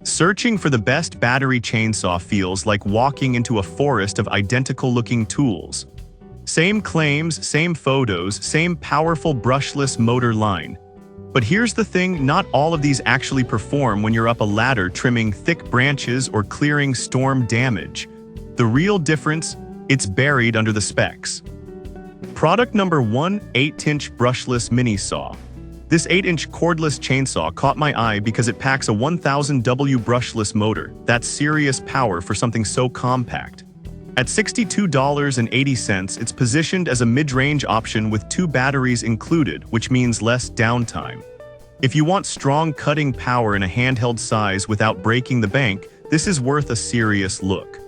Searching for the best battery chainsaw feels like walking into a forest of identical-looking tools. Same claims, same photos, same powerful brushless motor line. But here's the thing, not all of these actually perform when you're up a ladder trimming thick branches or clearing storm damage. The real difference? It's buried under the specs. Product number 1, 8-inch brushless mini saw. This 8-inch cordless chainsaw caught my eye because it packs a 1000W brushless motor. That's serious power for something so compact. At $62.80, it's positioned as a mid-range option with 2 batteries included, which means less downtime. If you want strong cutting power in a handheld size without breaking the bank, this is worth a serious look.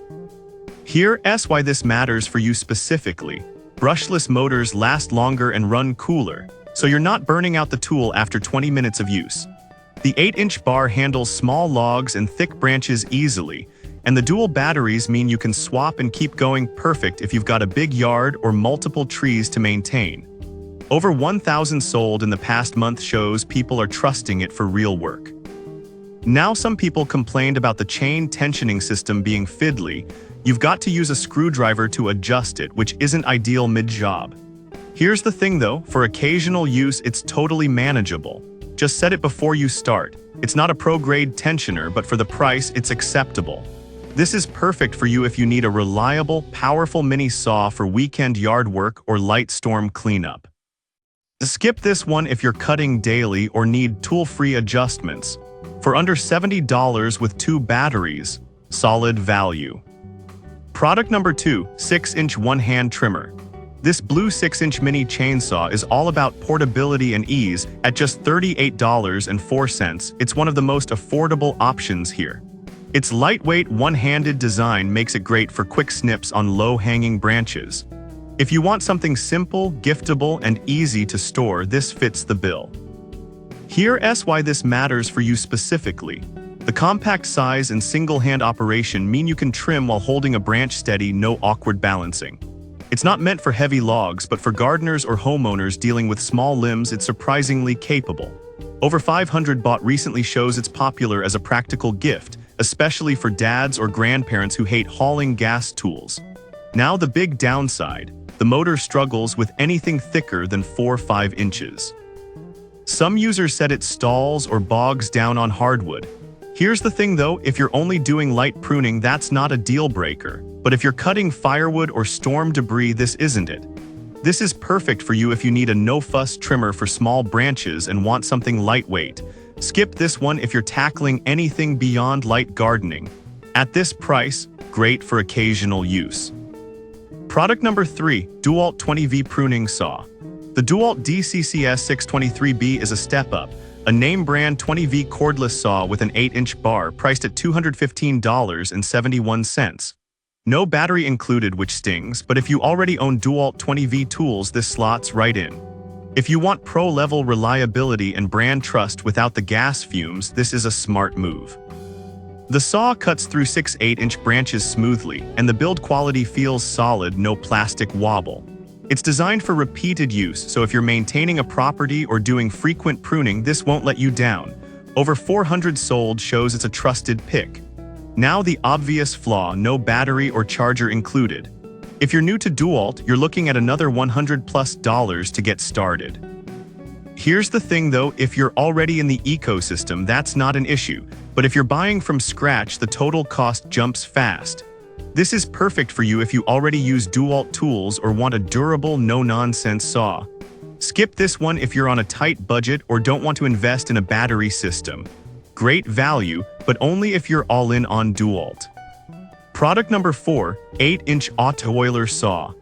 Here's why this matters for you specifically. Brushless motors last longer and run cooler, so you're not burning out the tool after 20 minutes of use. The 8-inch bar handles small logs and thick branches easily, and the dual batteries mean you can swap and keep going, perfect if you've got a big yard or multiple trees to maintain. Over 1,000 sold in the past month shows people are trusting it for real work. Now some people complained about the chain tensioning system being fiddly. You've got to use a screwdriver to adjust it, which isn't ideal mid-job. Here's the thing though, for occasional use it's totally manageable. Just set it before you start. It's not a pro-grade tensioner, but for the price it's acceptable. This is perfect for you if you need a reliable, powerful mini saw for weekend yard work or light storm cleanup. Skip this one if you're cutting daily or need tool-free adjustments. For under $70 with 2 batteries, solid value. Product number 2, 6-inch one-hand trimmer. This blue 6-inch mini chainsaw is all about portability and ease. At just $38.04, it's one of the most affordable options here. Its lightweight, one-handed design makes it great for quick snips on low-hanging branches. If you want something simple, giftable, and easy to store, this fits the bill. Here's why this matters for you specifically. The compact size and single-hand operation mean you can trim while holding a branch steady, no awkward balancing. It's not meant for heavy logs, but for gardeners or homeowners dealing with small limbs, it's surprisingly capable. Over 500 bought recently shows it's popular as a practical gift, especially for dads or grandparents who hate hauling gas tools. Now the big downside, the motor struggles with anything thicker than 4 or 5 inches. Some users said it stalls or bogs down on hardwood. Here's the thing though, if you're only doing light pruning, that's not a deal breaker. But if you're cutting firewood or storm debris, this isn't it. This is perfect for you if you need a no-fuss trimmer for small branches and want something lightweight. Skip this one if you're tackling anything beyond light gardening. At this price, great for occasional use. Product number 3, DeWalt 20V Pruning Saw. The DeWalt DCCS 623B is a step up, a name brand 20V cordless saw with an 8-inch bar priced at $215.71. No battery included, which stings, but if you already own DeWalt 20V tools, this slots right in. If you want pro-level reliability and brand trust without the gas fumes, this is a smart move. The saw cuts through 6 8-inch branches smoothly, and the build quality feels solid, no plastic wobble. It's designed for repeated use, so if you're maintaining a property or doing frequent pruning, this won't let you down. Over 400 sold shows it's a trusted pick. Now the obvious flaw, no battery or charger included. If you're new to DeWalt, you're looking at another $100+ to get started. Here's the thing though, if you're already in the ecosystem, that's not an issue. But if you're buying from scratch, the total cost jumps fast. This is perfect for you if you already use DeWalt tools or want a durable, no-nonsense saw. Skip this one if you're on a tight budget or don't want to invest in a battery system. Great value, but only if you're all in on DeWalt. Product number 4, 8-inch auto oiler saw.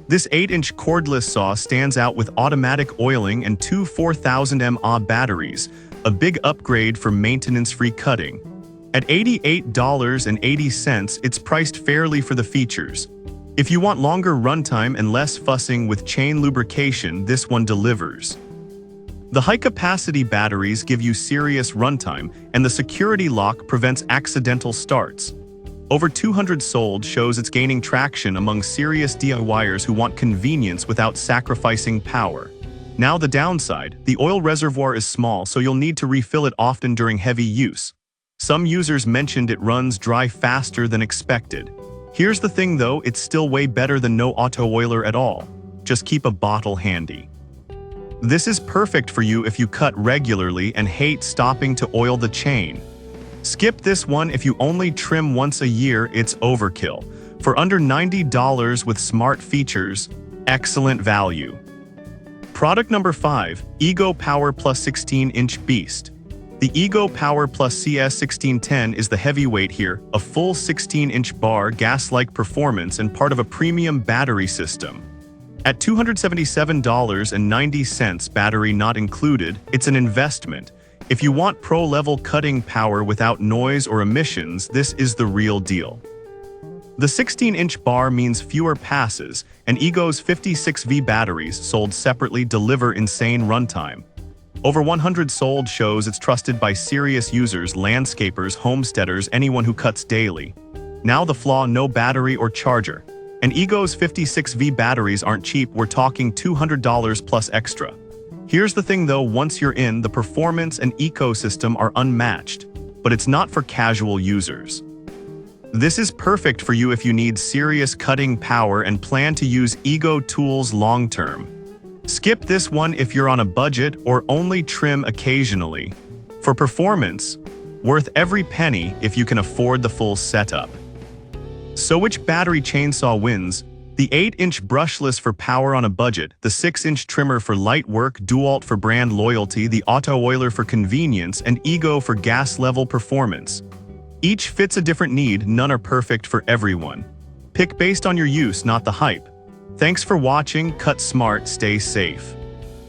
This 8-inch cordless saw stands out with automatic oiling and 2 4000 mAh batteries, a big upgrade for maintenance-free cutting. At $88.80, it's priced fairly for the features. If you want longer runtime and less fussing with chain lubrication, this one delivers. The high-capacity batteries give you serious runtime, and the security lock prevents accidental starts. Over 200 sold shows it's gaining traction among serious DIYers who want convenience without sacrificing power. Now the downside, the oil reservoir is small, so you'll need to refill it often during heavy use. Some users mentioned it runs dry faster than expected. Here's the thing though, it's still way better than no auto oiler at all. Just keep a bottle handy. This is perfect for you if you cut regularly and hate stopping to oil the chain. Skip this one if you only trim once a year, it's overkill. For under $90 with smart features, excellent value. Product number 5, Ego Power Plus 16-inch Beast. The Ego Power Plus CS1610 is the heavyweight here, a full 16-inch bar, gas-like performance, and part of a premium battery system. At $277.90, battery not included, it's an investment. If you want pro-level cutting power without noise or emissions, this is the real deal. The 16-inch bar means fewer passes, and Ego's 56V batteries, sold separately, deliver insane runtime. Over 100 sold shows it's trusted by serious users, landscapers, homesteaders, anyone who cuts daily. Now the flaw, no battery or charger. And Ego's 56V batteries aren't cheap, we're talking $200 plus extra. Here's the thing though, once you're in, the performance and ecosystem are unmatched, but it's not for casual users. This is perfect for you if you need serious cutting power and plan to use Ego tools long-term. Skip this one if you're on a budget or only trim occasionally. For performance, worth every penny if you can afford the full setup. So which battery chainsaw wins? The 8-inch brushless for power on a budget, the 6-inch trimmer for light work, DeWalt for brand loyalty, the auto oiler for convenience, and Ego for gas-level performance. Each fits a different need, none are perfect for everyone. Pick based on your use, not the hype. Thanks for watching, cut smart, stay safe.